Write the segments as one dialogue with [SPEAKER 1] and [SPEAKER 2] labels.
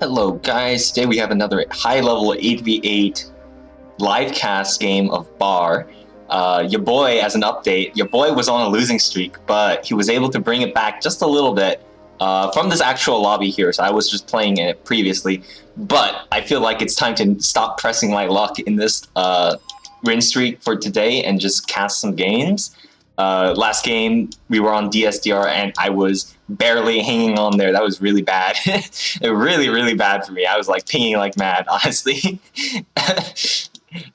[SPEAKER 1] Hello guys, today we have another high-level 8v8 live cast game of Bar. Your boy, as an update, your boy was on a losing streak, but he was able to bring it back just a little bit from this actual lobby here, so I was just playing it previously. But I feel like it's time to stop pressing my luck in this win streak for today and just cast some games. Last game, we were on DSDR and I was barely hanging on there. That was really bad. really bad for me. I was like pinging like mad, honestly.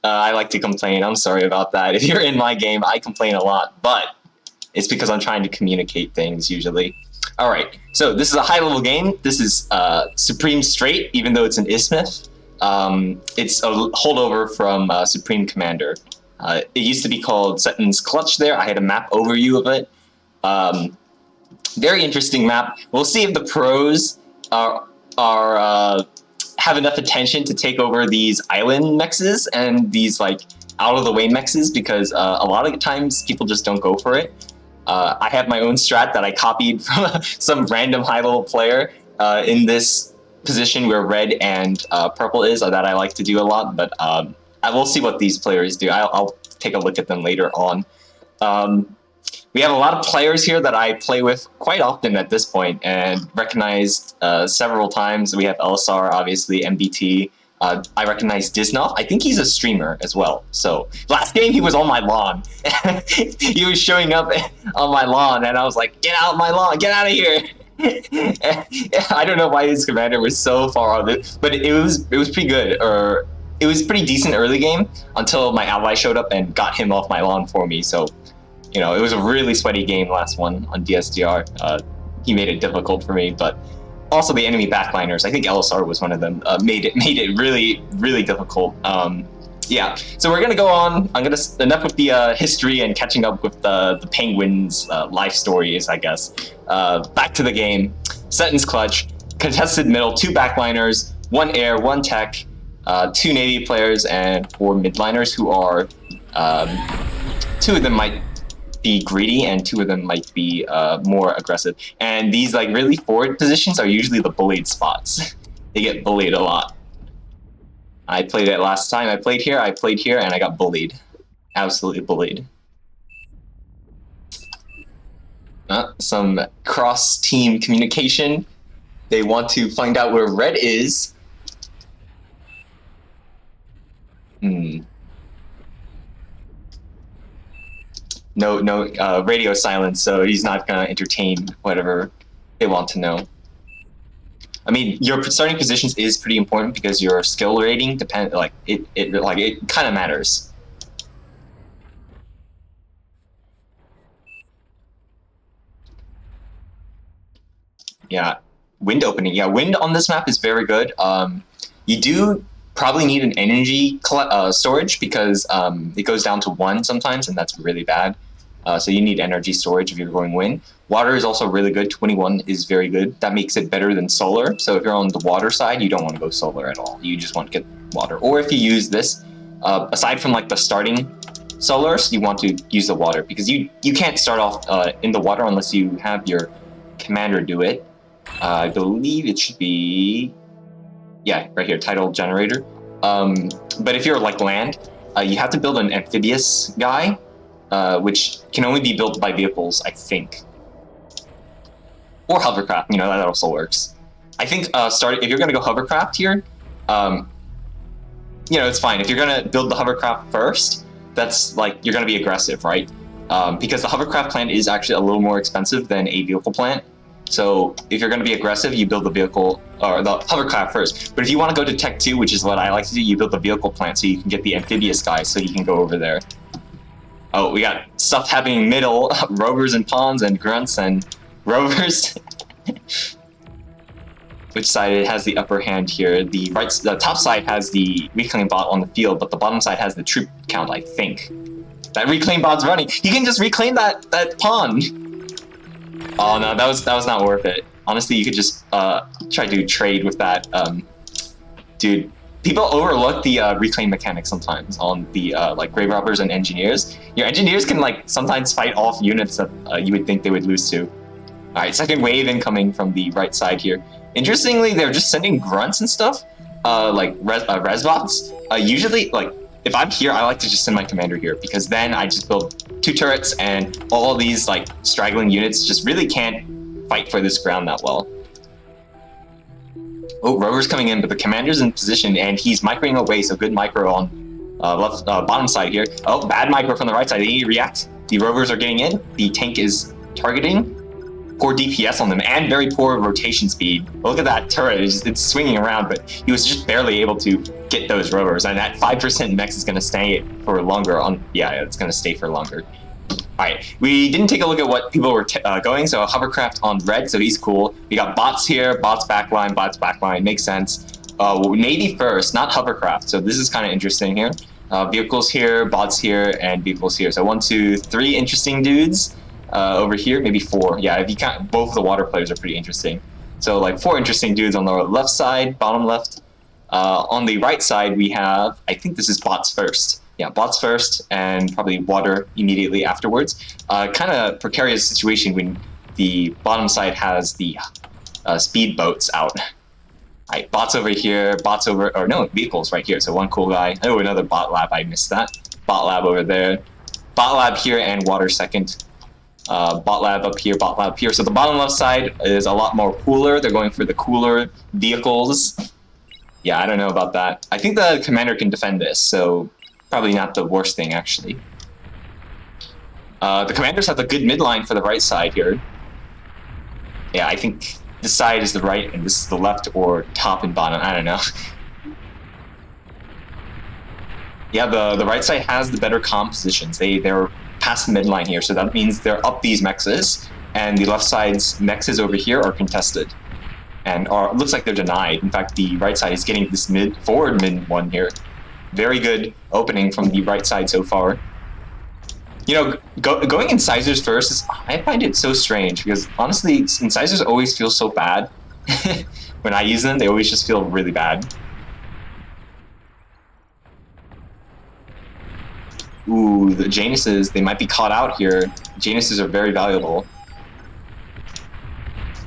[SPEAKER 1] I like to complain. I'm sorry about that. If you're in my game, I complain a lot, but it's because I'm trying to communicate things usually. All right, so this is a high-level game. This is Supreme Straight, even though it's an isthmus. It's a holdover from Supreme Commander. It used to be called Sutton's Clutch there. I had a map overview of it. Very interesting map. We'll see if the pros have enough attention to take over these island mexes and these like out-of-the-way mexes, because a lot of the times people just don't go for it. I have my own strat that I copied from some random high-level player in this position where red and purple is, that I like to do a lot, but I will see what these players do. I'll take a look at them later on. We have a lot of players here that I play with quite often at this point and recognized several times. We have LSR, obviously, MBT. I recognize Disnoff. I think he's a streamer as well. So last game he was on my lawn. He was showing up on my lawn and I was like, get out of my lawn, get out of here. I don't know why his commander was so far on it, but it was pretty good. Or it was pretty decent early game until my ally showed up and got him off my lawn for me. So, you know, it was a really sweaty game last one on DSDR. He made it difficult for me, but also the enemy backliners, I think LSR was one of them, made it really difficult. Yeah, so we're gonna go on. Enough with the history and catching up with the Penguins' life stories, I guess. Back to the game. Sutton's Clutch, contested middle, 2 backliners, 1 air, 1 tech, 2 Navy players, and 4 midliners who are 2 of them might be greedy and 2 of them might be more aggressive. And these like really forward positions are usually the bullied spots. They get bullied a lot. I played it last time. I played here, and I got bullied. Absolutely bullied. Some cross-team communication. They want to find out where red is. No radio silence, so he's not gonna entertain whatever they want to know. I mean, your starting positions is pretty important because your skill rating it kind of matters. Yeah, wind opening. Yeah, wind on this map is very good. You do probably need an energy storage because it goes down to 1 sometimes, and that's really bad. So you need energy storage if you're going wind. Water is also really good. 21 is very good. That makes it better than solar. So if you're on the water side, you don't want to go solar at all. You just want to get water. Or if you use this, aside from like the starting solars, you want to use the water because you can't start off in the water unless you have your commander do it. I believe it should be, yeah, right here, tidal generator. But if you're like land, you have to build an amphibious guy, which can only be built by vehicles, I think. Or hovercraft, you know, that also works. I think if you're gonna go hovercraft here, you know, it's fine. If you're gonna build the hovercraft first, that's like, you're gonna be aggressive, right? Because the hovercraft plant is actually a little more expensive than a vehicle plant. So if you're gonna be aggressive, you build the vehicle, or the hovercraft first. But if you wanna go to Tech 2, which is what I like to do, you build the vehicle plant so you can get the amphibious guy so you can go over there. Oh, we got stuff happening middle, rovers and pawns and grunts and rovers. Which side has the upper hand here? The top side has the reclaim bot on the field, but the bottom side has the troop count, I think. That reclaim bot's running. He can just reclaim that pawn. Oh no, that was not worth it. Honestly, you could just try to trade with that. Dude, people overlook the reclaim mechanics sometimes on the like grave robbers and engineers. Your engineers can like sometimes fight off units that you would think they would lose to. Alright, second wave incoming from the right side here. Interestingly, they're just sending grunts and stuff, like res bots. Usually, like, if I'm here, I like to just send my commander here, because then I just build 2 turrets, and all of these, like, straggling units just really can't fight for this ground that well. Oh, Rover's coming in, but the commander's in position, and he's microing away, so good micro on bottom side here. Oh, bad micro from the right side. They react. The Rovers are getting in. The tank is targeting. Poor DPS on them, and very poor rotation speed. Look at that turret, it's swinging around, but he was just barely able to get those Rovers, and that 5% mech is going to stay for longer. Yeah, it's going to stay for longer. Alright, we didn't take a look at what people were going, so hovercraft on red, so he's cool. We got bots here, bots backline, makes sense. Navy first, not hovercraft, so this is kind of interesting here. Vehicles here, bots here, and vehicles here. So 1, 2, 3 interesting dudes. Over here, maybe 4. Yeah, if you count, both of the water players are pretty interesting. So like 4 interesting dudes on the left side, bottom left. On the right side, we have, I think this is bots first. Yeah, bots first, and probably water immediately afterwards. Kind of precarious situation when the bottom side has the speed boats out. Alright, bots over here, bots over, or no, vehicles right here. So 1 cool guy. Oh, another bot lab, I missed that. Bot lab over there. Bot lab here, and water second. Bot lab up here, bot lab here. So the bottom left side is a lot more cooler. They're going for the cooler vehicles. Yeah, I don't know about that. I think the commander can defend this, so probably not the worst thing, actually. The commanders have a good midline for the right side here. Yeah, I think this side is the right and this is the left, or top and bottom. I don't know. Yeah, the right side has the better compositions. They're past the midline here, so that means they're up these mexes, and the left side's mexes over here are contested, and looks like they're denied. In fact, the right side is getting this forward mid one here. Very good opening from the right side so far. You know, going incisors first I find it so strange, because honestly, incisors always feel so bad. When I use them, they always just feel really bad. Ooh, the Januses, they might be caught out here. Januses are very valuable.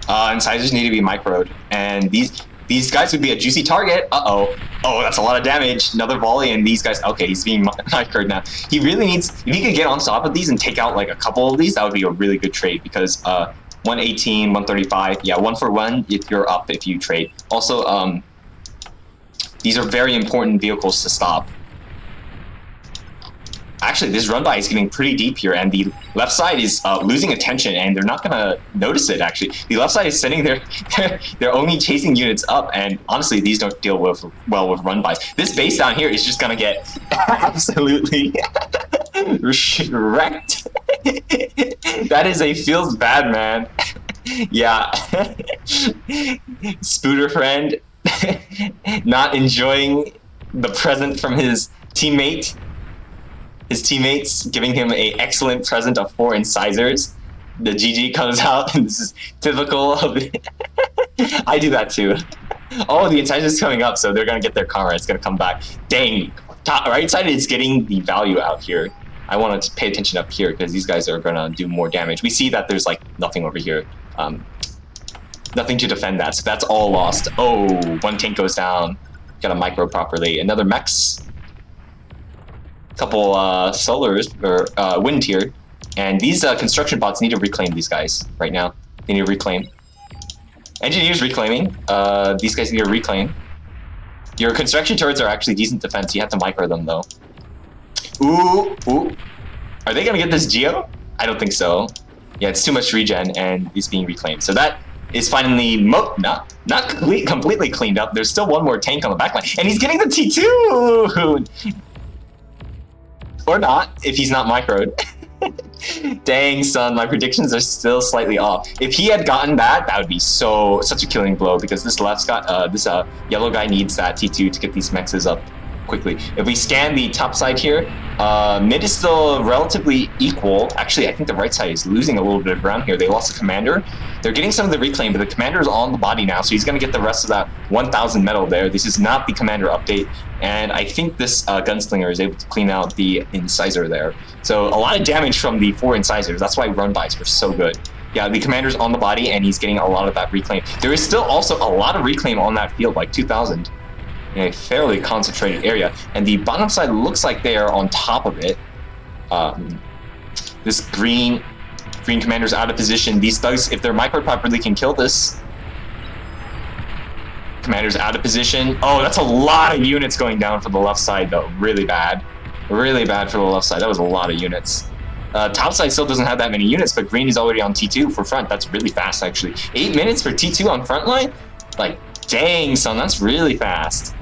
[SPEAKER 1] Incisors need to be microed, and these guys would be a juicy target. Uh-oh. Oh, that's a lot of damage. Another volley, and these guys, okay, he's being microed now. He really needs, if he could get on top of these and take out like a couple of these, that would be a really good trade, because 118, 135, yeah, 1 for 1 if you're up if you trade. Also, these are very important vehicles to stop. Actually, this run by is getting pretty deep here, and the left side is losing attention, and they're not gonna notice it. Actually, the left side is sending they're only chasing units up, and honestly, these don't deal well with run bys. This base down here is just gonna get absolutely wrecked. That is a feels bad, man. Yeah, Spooter friend not enjoying the present from his teammate. His teammates giving him an excellent present of 4 incisors. The GG comes out, and this is typical of it. I do that too. Oh, the incisors coming up, so they're gonna get their karma. It's gonna come back. Dang, right side is getting the value out here. I want to pay attention up here, because these guys are gonna do more damage. We see that there's like nothing over here. Nothing to defend that, so that's all lost. Oh, 1 tank goes down. Got a micro properly. Another mechs. Couple solars or wind here, and these construction bots need to reclaim these guys right now. They need to reclaim. Engineers reclaiming. These guys need to reclaim. Your construction turrets are actually decent defense. You have to micro them though. Ooh, ooh. Are they gonna get this geo? I don't think so. Yeah, it's too much regen, and it's being reclaimed. So that is finally not completely cleaned up. There's still 1 more tank on the backline, and he's getting the T2. Or not, if he's not microed. Dang, son, my predictions are still slightly off. If he had gotten that, that would be such a killing blow, because this yellow guy needs that T2 to get these mexes up quickly. If we scan the top side here, mid is still relatively equal. Actually, I think the right side is losing a little bit of ground here. They lost the commander. They're getting some of the reclaim, but the commander is on the body now, so he's going to get the rest of that 1,000 metal there. This is not the commander update, and I think this gunslinger is able to clean out the incisor there. So a lot of damage from the 4 incisors. That's why run bys were so good. Yeah, the commander's on the body, and he's getting a lot of that reclaim. There is still also a lot of reclaim on that field, like 2,000, in a fairly concentrated area. And the bottom side looks like they are on top of it. This green commander's out of position. These thugs, if they're micro properly, can kill this. Commander's out of position. Oh, that's a lot of units going down for the left side, though. Really bad. Really bad for the left side. That was a lot of units. Top side still doesn't have that many units, but green is already on T2 for front. That's really fast, actually. 8 minutes for T2 on front line? Like, dang, son, that's really fast.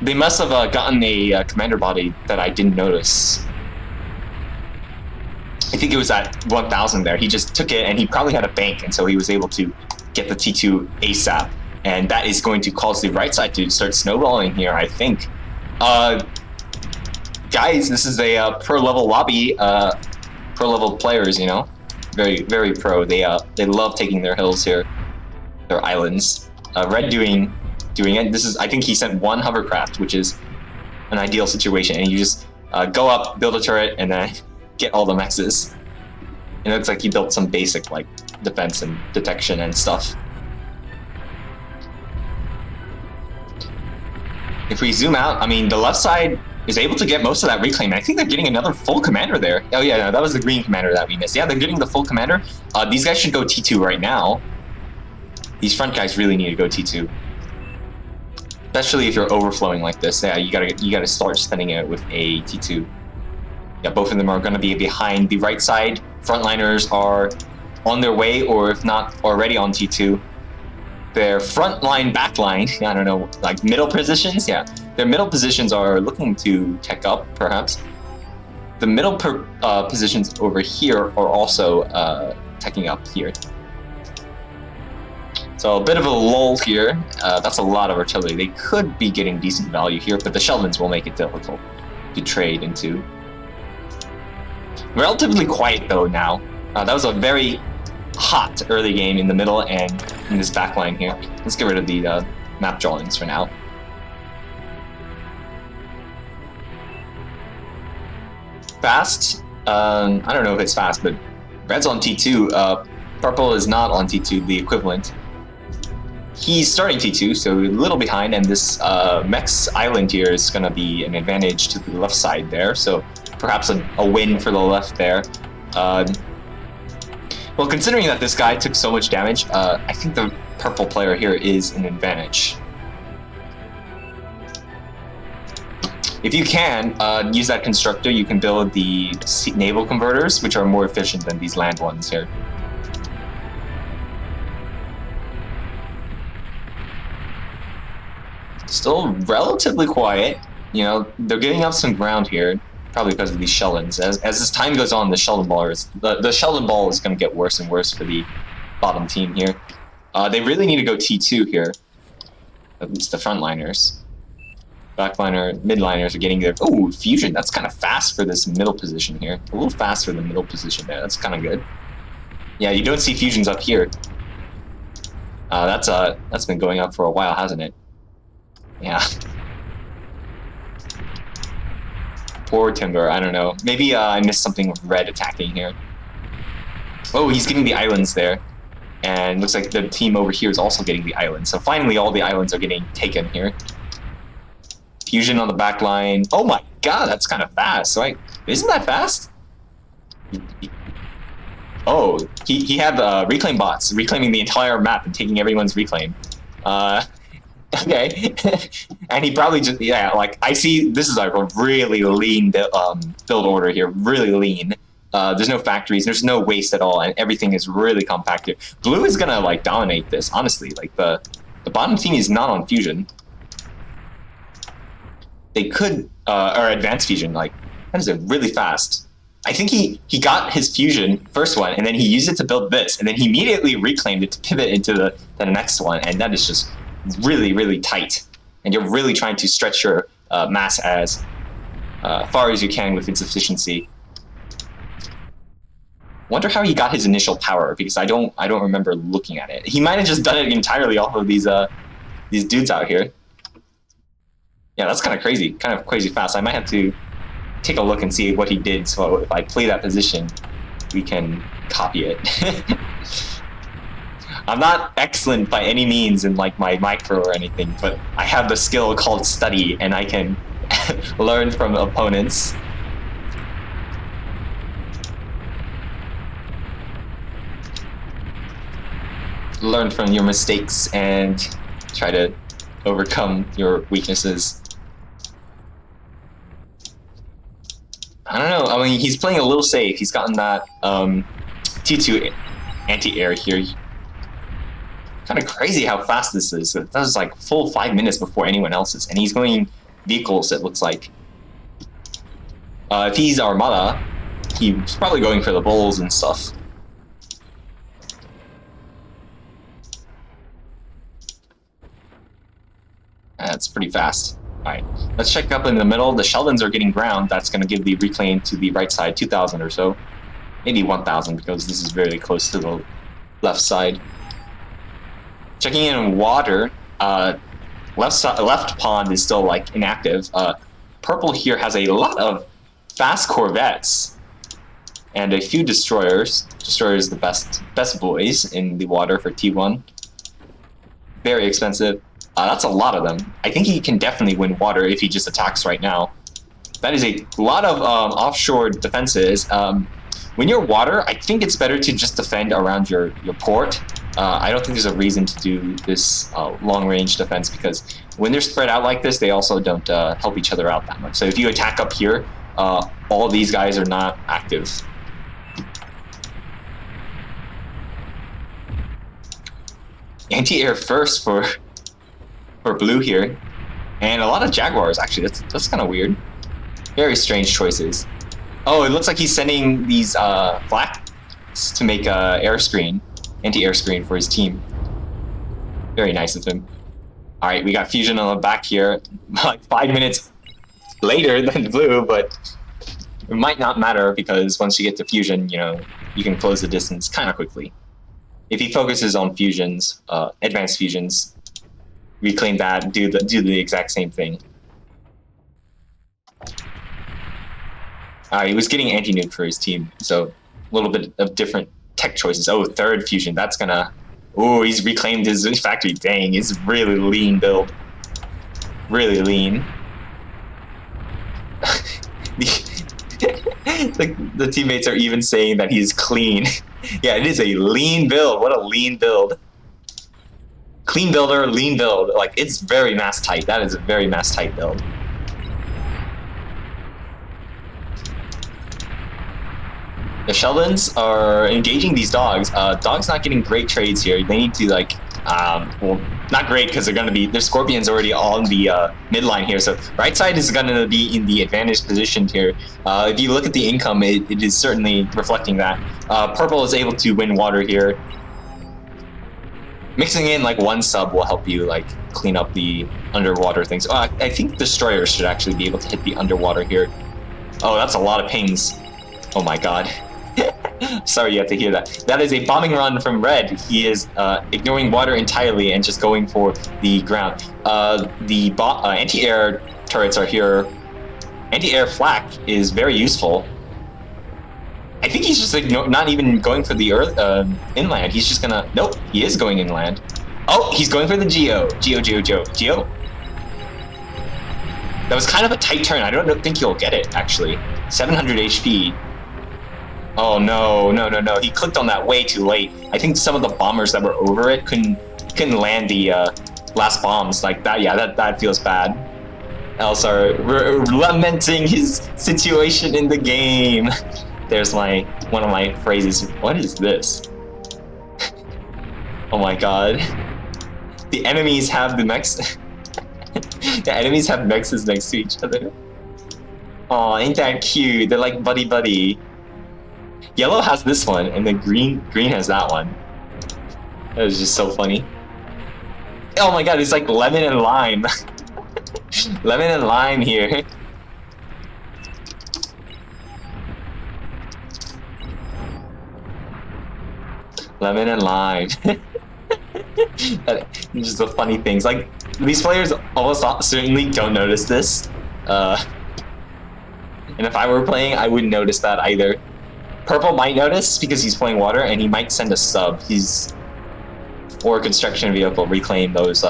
[SPEAKER 1] They must have gotten a commander body that I didn't notice. I think it was at 1,000 there. He just took it, and he probably had a bank, and so he was able to get the T2 ASAP. And that is going to cause the right side to start snowballing here, I think. Guys, this is a pro-level lobby. Pro-level players, you know, very, very pro. They love taking their hills here, their islands. Red doing it. This is, I think he sent one hovercraft, which is an ideal situation. And you just go up, build a turret, and then get all the mexes. It looks like he built some basic like defense and detection and stuff. If we zoom out, I mean, the left side is able to get most of that reclaim. I think they're getting another full commander there. Oh yeah, no, that was the green commander that we missed. Yeah, they're getting the full commander. These guys should go T2 right now. These front guys really need to go T2. Especially if you're overflowing like this. Yeah, you gotta start spending it with a T2. Yeah, both of them are gonna be behind the right side. Frontliners are on their way, or if not already on T2. Their front line, back line, I don't know, like middle positions, yeah. Their middle positions are looking to tech up, perhaps. The middle positions over here are also teching up here. So a bit of a lull here. That's a lot of artillery. They could be getting decent value here, but the Sheldons will make it difficult to trade into. Relatively quiet though now. That was a very hot early game in the middle and in this back line here. Let's get rid of the map drawings for now. Fast? I don't know if it's fast, but red's on T2. Purple is not on T2, the equivalent. He's starting T2, so a little behind, and this Mex island here is going to be an advantage to the left side there, so perhaps a win for the left there. Well, considering that this guy took so much damage, I think the purple player here is an advantage. If you can, use that constructor, you can build the naval converters, which are more efficient than these land ones here. Still relatively quiet. You know, they're getting up some ground here, probably because of these Sheldons. As this time goes on, the Sheldon ball is going to get worse and worse for the bottom team here. They really need to go T2 here. At least the frontliners. Backliner, midliners are getting there. Oh, fusion. That's kind of fast for this middle position here. A little fast for the middle position there. That's kind of good. Yeah, you don't see fusions up here. That's been going up for a while, hasn't it? Yeah. Poor Timber, I don't know. Maybe I missed something with red attacking here. Oh, he's getting the islands there. And looks like the team over here is also getting the islands. So finally all the islands are getting taken here. Fusion on the back line. Oh my god, that's kind of fast. So isn't that fast? Oh, he had reclaim bots reclaiming the entire map and taking everyone's reclaim. Okay. And he probably just, yeah, like, I see this is like a really lean build order here, really lean. There's no factories, there's no waste at all, and everything is really compacted. Blue is gonna, like, dominate this, honestly. Like, the bottom team is not on fusion. They could, or advanced fusion, like, that is really fast. I think he got his fusion, first one, and then he used it to build this, and then he immediately reclaimed it to pivot into the next one, and that is just really, really tight. And you're really trying to stretch your mass as far as you can with its efficiency. Wonder how he got his initial power, because I don't remember looking at it. He might have just done it entirely off of these dudes out here. Yeah, that's kind of crazy fast. I might have to take a look and see what he did, so if I play that position, we can copy it. I'm not excellent by any means in like my micro or anything, but I have the skill called study, and I can learn from opponents. Learn from your mistakes and try to overcome your weaknesses. I don't know. I mean, he's playing a little safe. He's gotten that T2 anti-air here. Kind of crazy how fast this is. That was like full 5 minutes before anyone else's, and he's going vehicles, it looks like. If he's Armada, he's probably going for the bulls and stuff. That's pretty fast. Alright, let's check up in the middle. The Sheldons are getting ground. That's going to give the reclaim to the right side, 2,000 or so. Maybe 1,000, because this is very close to the left side. Checking in water, left pond is still like inactive. Purple here has a lot of fast corvettes and a few destroyers. Destroyers the best boys in the water for T1. Very expensive. That's a lot of them. I think he can definitely win water if he just attacks right now. That is a lot of offshore defenses. When you're water, I think it's better to just defend around your port. I don't think there's a reason to do this long-range defense, because when they're spread out like this, they also don't help each other out that much. So if you attack up here, all of these guys are not active. Anti-air first for blue here, and a lot of Jaguars actually. That's kind of weird. Very strange choices. Oh, it looks like he's sending these flaks to make a anti-air screen for his team. Very nice of him. All right, we got fusion on the back here, like 5 minutes later than blue, but it might not matter, because once you get to fusion, you know, you can close the distance kind of quickly. If he focuses on fusions, advanced fusions, reclaim that, do the exact same thing. He was getting anti-nuke for his team, so a little bit of different tech choices. Oh, third fusion, that's gonna... Oh, he's reclaimed his factory. Dang, it's really lean build. Really lean. the teammates are even saying that he's clean. Yeah, it is a lean build. What a lean build. Clean builder, lean build. Like, it's very mass tight. That is a very mass tight build. The Sheldons are engaging these dogs. Dogs not getting great trades here. They need to, like, well, not great, because they're going to be, their Scorpions already on the midline here. So right side is going to be in the advantage position here. If you look at the income, it is certainly reflecting that. Purple is able to win water here. Mixing in like one sub will help you like clean up the underwater things. I think destroyers should actually be able to hit the underwater here. Oh, that's a lot of pings. Oh my god. Sorry you have to hear that. That is a bombing run from Red. He is ignoring water entirely and just going for the ground. The anti-air turrets are here. Anti-air flak is very useful. I think he's just like not even going for the earth inland. He's just gonna... Nope, he is going inland. Oh, he's going for the Geo. Geo. That was kind of a tight turn. I don't think he'll get it, actually. 700 HP. Oh, no. He clicked on that way too late. I think some of the bombers that were over it couldn't land the last bombs like that. Yeah, that feels bad. Else are lamenting his situation in the game. There's one of my phrases. What is this? Oh my god. The enemies have the mechs. The enemies have mexes next to each other. Aw, ain't that cute? They're like buddy. Yellow has this one, and then green has that one. That is just so funny. Oh my god, it's like lemon and lime. Lemon and lime here. Lemon and lime. Just the funny things. Like, these players almost certainly don't notice this. And if I were playing, I wouldn't notice that either. Purple might notice because he's playing water, and he might send a sub. Or a construction vehicle reclaim those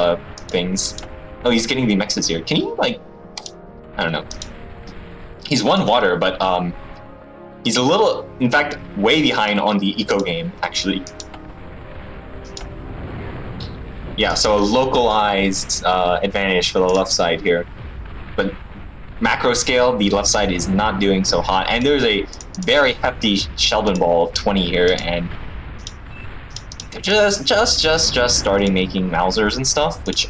[SPEAKER 1] things. Oh, he's getting the mexes here. Can you, like, I don't know. He's won water, but he's a little, in fact, way behind on the eco game, actually. Yeah, so a localized advantage for the left side here. But macro scale, the left side is not doing so hot. And there's a very hefty Sheldon ball of 20 here, and they're just starting making Mausers and stuff, which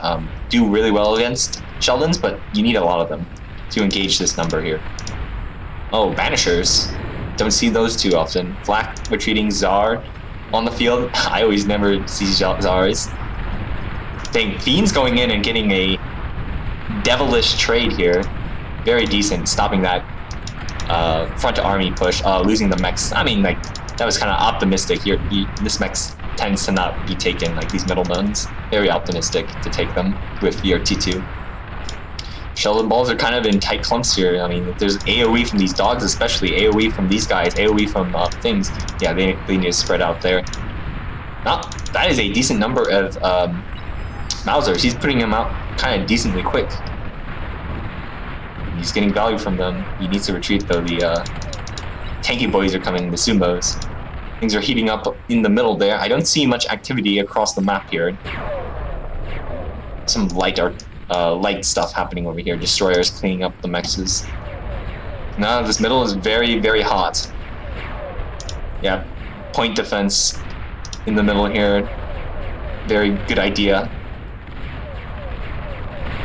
[SPEAKER 1] do really well against Sheldons, but you need a lot of them to engage this number here. Oh, Banishers. Don't see those too often. Flak retreating Czar on the field. I always never see Czars. Dang, Fiend's going in and getting a devilish trade here. Very decent, stopping that front army push, losing the mechs. I mean, like, that was kind of optimistic. This mechs tends to not be taken, like these middlemans. Very optimistic to take them with your T2. Sheldon balls are kind of in tight clumps here. I mean, if there's AoE from these dogs, especially AoE from these guys, AoE from things, yeah, they need to spread out there. That is a decent number of Mausers. He's putting them out kind of decently quick. He's getting value from them. He needs to retreat though. The tanky boys are coming, the sumos. Things are heating up in the middle there. I don't see much activity across the map here. Some light stuff happening over here. Destroyers cleaning up the mexes. No, this middle is very, very hot. Yeah, point defense in the middle here. Very good idea.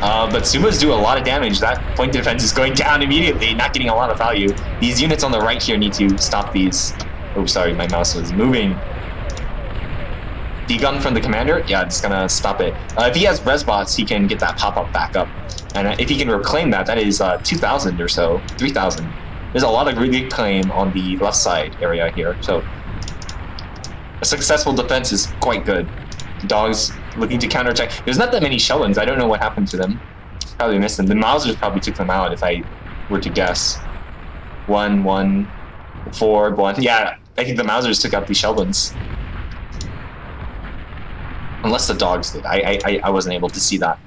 [SPEAKER 1] But sumos do a lot of damage. That point defense is going down immediately, not getting a lot of value. These units on the right here need to stop these. Oh, sorry, my mouse was moving. D-gun from the commander? Yeah, it's gonna stop it. If he has resbots, he can get that pop-up back up. And if he can reclaim that, that is 2,000 or so, 3,000. There's a lot of reclaim on the left side area here, so a successful defense is quite good. Dogs looking to counterattack. There's not that many Sheldons. I don't know what happened to them. Probably missed them. The Mausers probably took them out if I were to guess. 1, 1, 4, 1. Yeah, I think the Mausers took out the Sheldons. Unless the dogs did. I wasn't able to see that.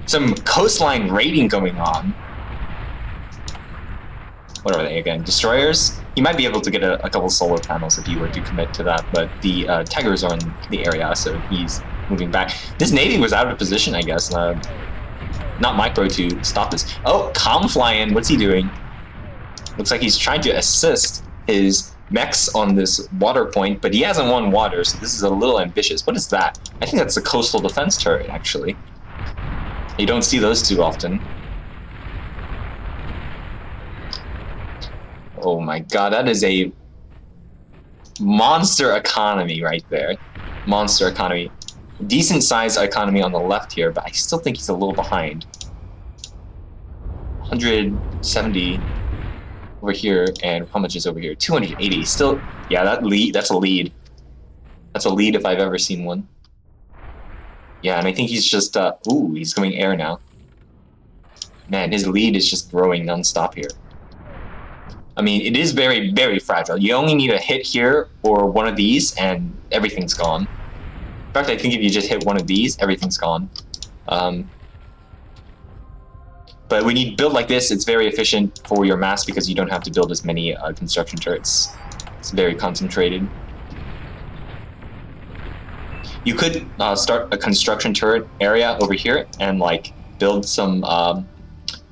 [SPEAKER 1] Some coastline raiding going on. What are they again? Destroyers? You might be able to get a couple solar panels if you were to commit to that, but the Tigers are in the area, so he's moving back. This Navy was out of position, I guess. Not micro to stop this. Oh, Comflyin, what's he doing? Looks like he's trying to assist his mechs on this water point, but he hasn't won water, so this is a little ambitious. What is that? I think that's a coastal defense turret, actually. You don't see those too often. Oh my god, that is a monster economy right there. Monster economy. Decent sized economy on the left here, but I still think he's a little behind. 170 over here, and how much is over here? 280. Still, yeah, that's a lead. That's a lead if I've ever seen one. Yeah, and I think he's just, ooh, he's going air now. Man, his lead is just growing non-stop here. I mean, it is very, very fragile. You only need a hit here or one of these, and everything's gone. In fact, I think if you just hit one of these, everything's gone. But when you build like this, it's very efficient for your mass because you don't have to build as many construction turrets. It's very concentrated. You could start a construction turret area over here and like build some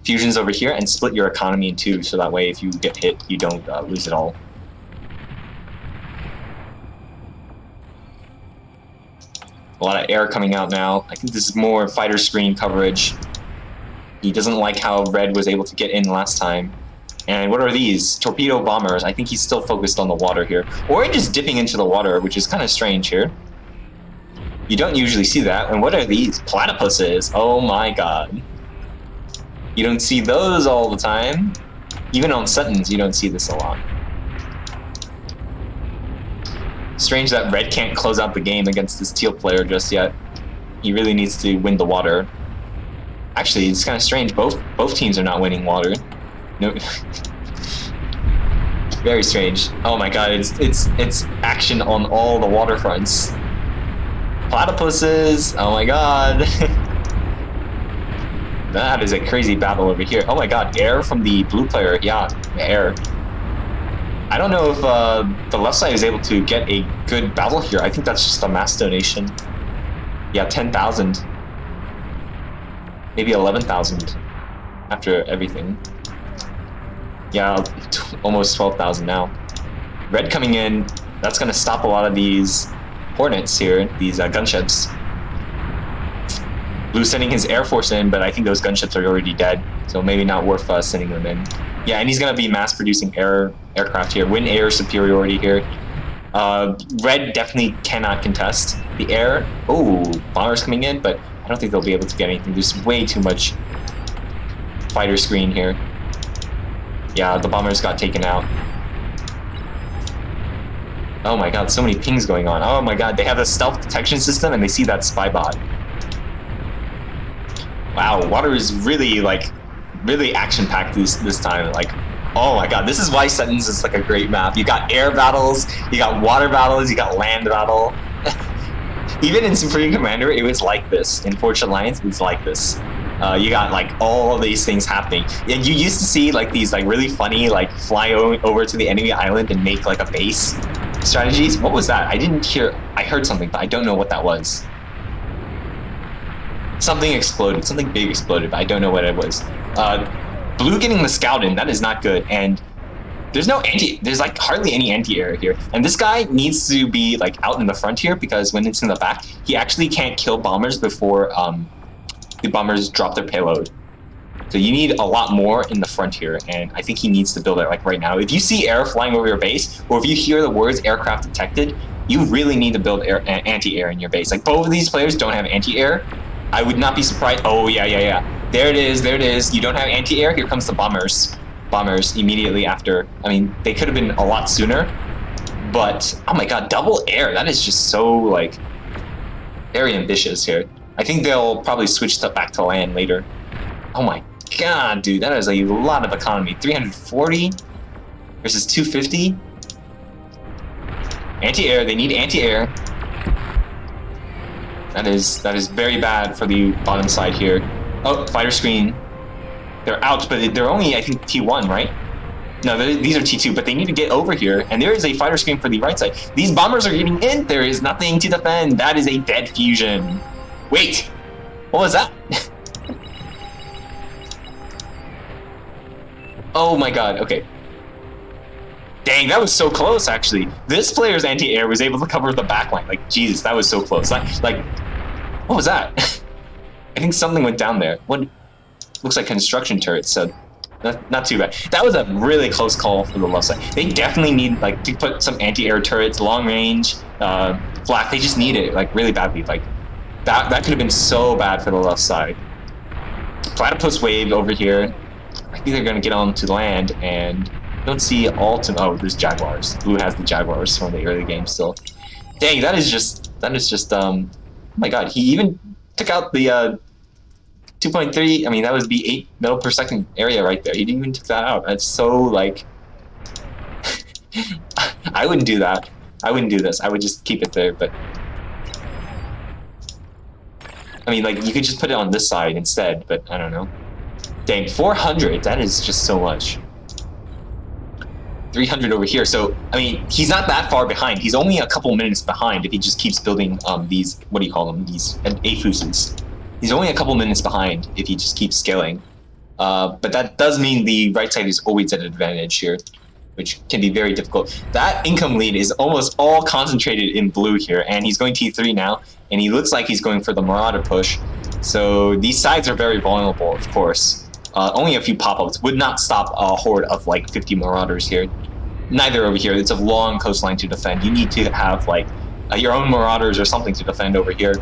[SPEAKER 1] fusions over here and split your economy in two, so that way if you get hit, you don't lose it all. A lot of air coming out now. I think this is more fighter screen coverage. He doesn't like how Red was able to get in last time. And what are these? Torpedo bombers. I think he's still focused on the water here. Or just dipping into the water, which is kind of strange here. You don't usually see that. And what are these? Platypuses. Oh my god. You don't see those all the time. Even on Suttons, you don't see this a lot. Strange that Red can't close out the game against this teal player just yet. He really needs to win the water. Actually, it's kind of strange. Both teams are not winning water. No. Very strange. Oh my god, it's action on all the waterfronts. Platypuses. Oh my god. That is a crazy battle over here. Oh my god, air from the blue player. Yeah, air. I don't know if the left side is able to get a good battle here. I think that's just a mass donation. Yeah, 10,000. Maybe 11,000 after everything. Yeah, almost 12,000 now. Red coming in. That's going to stop a lot of these hornets here, these gunships. Blue sending his Air Force in, but I think those gunships are already dead, so maybe not worth sending them in. Yeah, and he's going to be mass-producing aircraft here. Win air superiority here. Red definitely cannot contest the air. Oh, bombers coming in, but I don't think they'll be able to get anything. There's way too much fighter screen here. Yeah, the bombers got taken out. Oh my god, so many pings going on. Oh my god, they have a stealth detection system and they see that spy bot. Wow, water is really, like, really action-packed this time. Like, oh my god, this is why Settings is like a great map. You got air battles, you got water battles, you got land battle. Even in Supreme Commander, it was like this. In Fortune Alliance, it's like this. You got like all of these things happening. And you used to see like these like really funny like fly over to the enemy island and make like a base strategies. What was that? I didn't hear. I heard something, but I don't know what that was. Something exploded. Something big exploded, but I don't know what it was. Blue getting the scout in, that is not good. And there's like hardly any anti-air here. And this guy needs to be like out in the front here because when it's in the back, he actually can't kill bombers before the bombers drop their payload. So you need a lot more in the front here, and I think he needs to build it like right now. If you see air flying over your base, or if you hear the words aircraft detected, you really need to build anti-air in your base. Like both of these players don't have anti-air. I would not be surprised. Oh, yeah. There it is. You don't have anti-air. Here comes the bombers. Bombers immediately after. I mean, they could have been a lot sooner, but oh my god, double air. That is just so, like, very ambitious here. I think they'll probably switch back to land later. Oh my god, dude, that is a lot of economy. 340 versus 250. Anti-air, they need anti-air. That is very bad for the bottom side here. Oh, fighter screen. They're out, but they're only, I think, T1, right? No, these are T2, but they need to get over here. And there is a fighter screen for the right side. These bombers are getting in. There is nothing to defend. That is a dead fusion. Wait, what was that? Oh my god, okay. Dang, that was so close, actually. This player's anti-air was able to cover the backline. Like, Jesus, that was so close. Like, what was that? I think something went down there. What? Looks like construction turrets, so not too bad. That was a really close call for the left side. They definitely need, like, to put some anti-air turrets, long range, flak. They just need it, like, really badly. Like, that could have been so bad for the left side. Platypus wave over here. I think they're going to get on to land, and don't see oh, there's Jaguars. Blue has the Jaguars from the early game still. Dang, that is just oh my god, he even took out the 2.3. I mean, that was the 8 metal per second area right there. He didn't even took that out. That's so, like, I wouldn't do that. I wouldn't do this. I would just keep it there, but I mean, like, you could just put it on this side instead, but I don't know. Dang, 400, that is just so much. 300 over here, so, I mean, he's not that far behind. He's only a couple minutes behind if he just keeps building these, what do you call them, these AFUSes. He's only a couple minutes behind if he just keeps scaling. But that does mean the right side is always at an advantage here, which can be very difficult. That income lead is almost all concentrated in blue here, and he's going T3 now, and he looks like he's going for the Marauder push. So these sides are very vulnerable, of course. Only a few pop-ups would not stop a horde of like 50 Marauders here. Neither over here. It's a long coastline to defend. You need to have like your own Marauders or something to defend over here.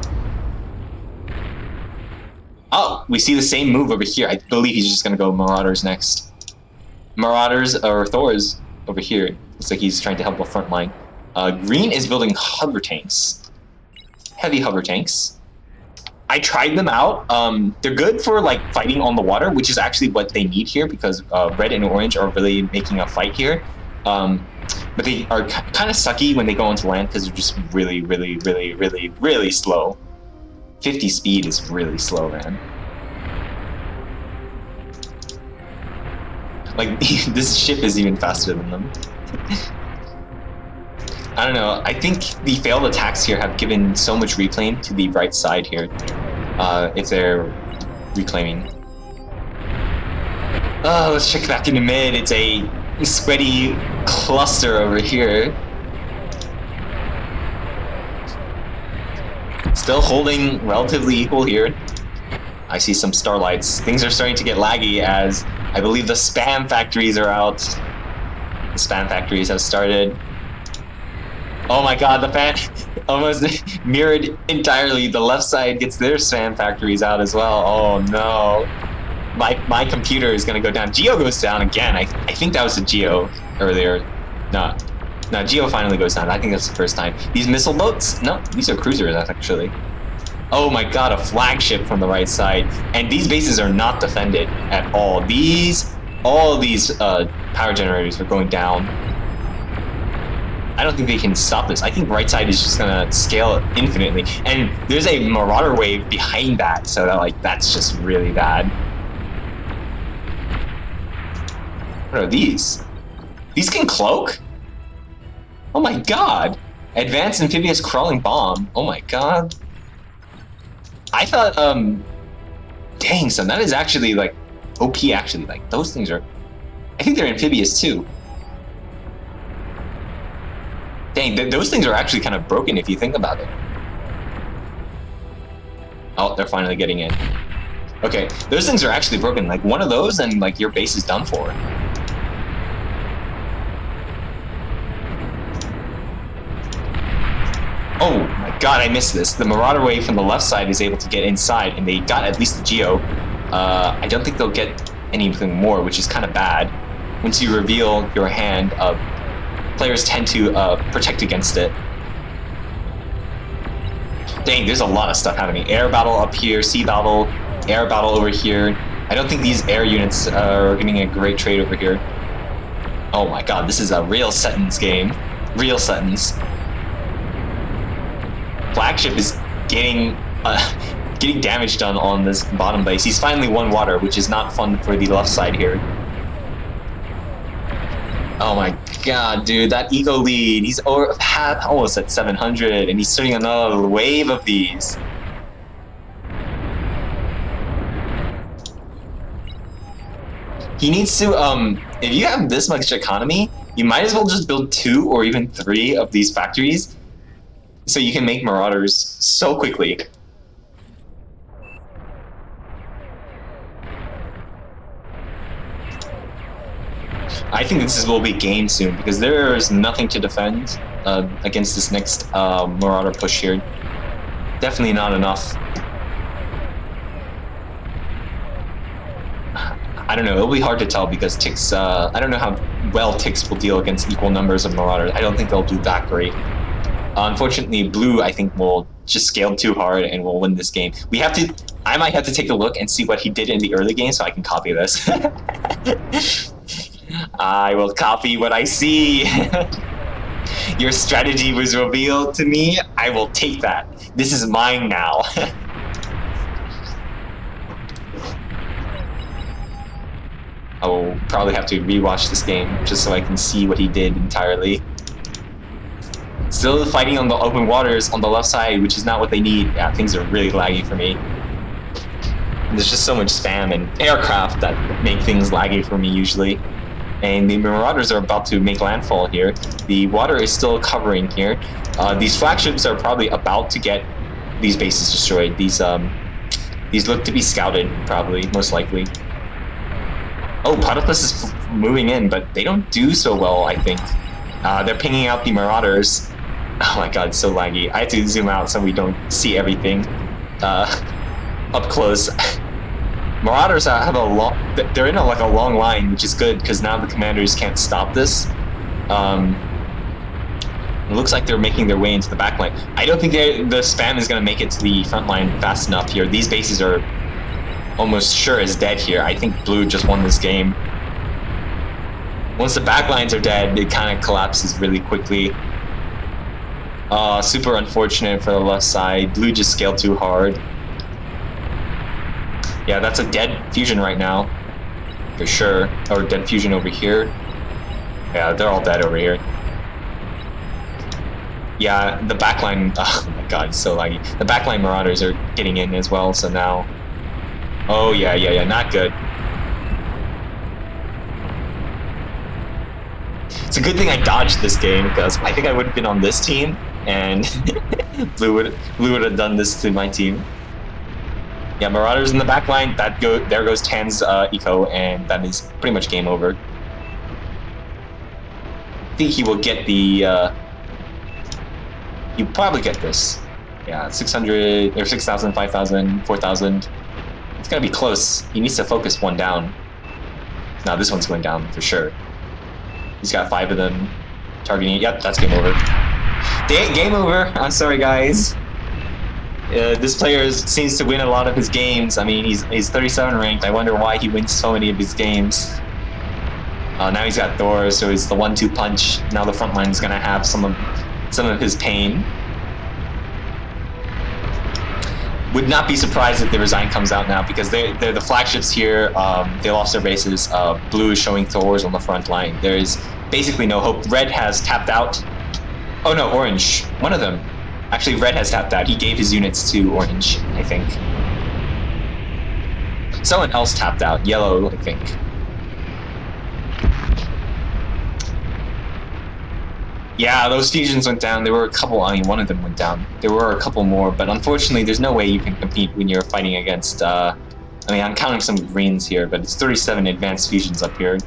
[SPEAKER 1] Oh, we see the same move over here. I believe he's just going to go Marauders next. Marauders or Thors over here. Looks like he's trying to help the front line. Green is building hover tanks. Heavy hover tanks. I tried them out. They're good for like fighting on the water, which is actually what they need here because red and orange are really making a fight here. But they are kind of sucky when they go onto land because they're just really, really, really, really, really slow. 50 speed is really slow, man. Like, this ship is even faster than them. I don't know. I think the failed attacks here have given so much reclaim to the right side here. If they're reclaiming. Oh, let's check back into mid. It's a sweaty cluster over here. Still holding relatively equal here. I see some starlights. Things are starting to get laggy as I believe the spam factories are out. The spam factories have started. Oh my god, the fan almost mirrored entirely. The left side gets their spam factories out as well. Oh no. My computer is going to go down. Geo goes down again. I think that was a Geo earlier. No, Geo finally goes down. I think that's the first time. These missile boats? No, these are cruisers, actually. Oh my god, a flagship from the right side. And these bases are not defended at all. All of these power generators are going down. I don't think they can stop this. I think right side is just gonna scale infinitely. And there's a Marauder wave behind that, so that's just really bad. What are these? These can cloak? Oh my god! Advanced amphibious crawling bomb. Oh my god. I thought, dang, son, that is actually OP actually. Those things are, I think they're amphibious too. Dang, those things are actually kind of broken if you think about it. Oh, they're finally getting in. Okay, those things are actually broken. One of those and your base is done for. Oh my god, I missed this. The Marauder wave from the left side is able to get inside, and they got at least the Geo. I don't think they'll get anything more, which is kind of bad. Once you reveal your hand, players tend to protect against it. Dang, there's a lot of stuff happening. Air battle up here, sea battle, air battle over here. I don't think these air units are getting a great trade over here. Oh my god, this is a real sentence game. Real sentence. Flagship is getting damage done on this bottom base. He's finally won water, which is not fun for the left side here. Oh my god, dude, that eco lead. He's almost at 700, and he's starting another wave of these. He needs to, if you have this much economy, you might as well just build 2 or even 3 of these factories so you can make Marauders so quickly. I think this will be game soon because there's nothing to defend against this next Marauder push here. Definitely not enough. I don't know, it'll be hard to tell because ticks, I don't know how well ticks will deal against equal numbers of Marauders. I don't think they'll do that great. Unfortunately, blue, I think, will just scale too hard and will win this game. I might have to take a look and see what he did in the early game so I can copy this. I will copy what I see. Your strategy was revealed to me. I will take that. This is mine now. I will probably have to rewatch this game just so I can see what he did entirely. Still fighting on the open waters on the left side, which is not what they need. Yeah, things are really laggy for me. There's just so much spam and aircraft that make things laggy for me usually. And the Marauders are about to make landfall here. The water is still covering here. These flagships are probably about to get these bases destroyed. These look to be scouted, probably, most likely. Oh, Platypus is moving in, but they don't do so well, I think. They're pinging out the Marauders. Oh my god, it's so laggy. I have to zoom out so we don't see everything up close. Marauders have they're in a long line, which is good because now the commanders can't stop this. It looks like they're making their way into the back line. I don't think the spam is going to make it to the front line fast enough here. These bases are almost sure as dead here. I think blue just won this game. Once the backlines are dead, it kind of collapses really quickly. Super unfortunate for the left side. Blue just scaled too hard. Yeah, that's a dead fusion right now, for sure. Or dead fusion over here. Yeah, they're all dead over here. Yeah, the backline, oh my god, it's so laggy. The backline Marauders are getting in as well, so now... Oh, yeah, not good. It's a good thing I dodged this game, because I think I would have been on this team, and Blue would have done this to my team. Yeah, Marauders in the backline, there goes Tan's eco, and that is pretty much game over. I think he will get the... You probably get this. Yeah, 600, or 6,000, 5,000, 4,000. It's gotta be close. He needs to focus one down. Now this one's going down for sure. He's got 5 of them targeting. Yep, that's game over. Game over. I'm sorry, guys. This player seems to win a lot of his games. I mean, he's 37 ranked. I wonder why he wins so many of his games. Now he's got Thor, so it's the 1-2 punch. Now the front line is gonna have some of his pain. Would not be surprised if the Resign comes out now, because they're the flagships here. They lost their bases. Blue is showing Thors on the front line. There is basically no hope. Red has tapped out. Oh no, Orange. One of them. Actually, Red has tapped out. He gave his units to Orange, I think. Someone else tapped out. Yellow, I think. Yeah, those fusions went down. There were a couple, I mean, one of them went down. There were a couple more, but unfortunately, there's no way you can compete when you're fighting against, I mean, I'm counting some greens here, but it's 37 advanced fusions up here.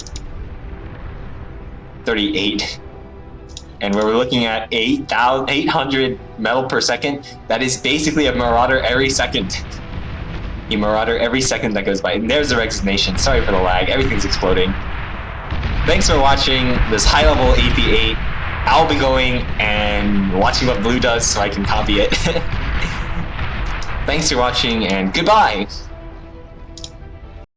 [SPEAKER 1] 38. And we're looking at 800 metal per second. That is basically a Marauder every second. A Marauder every second that goes by. And there's the resignation. Sorry for the lag. Everything's exploding. Thanks for watching this high-level AP8. I'll be going and watching what Blue does so I can copy it. Thanks for watching, and goodbye!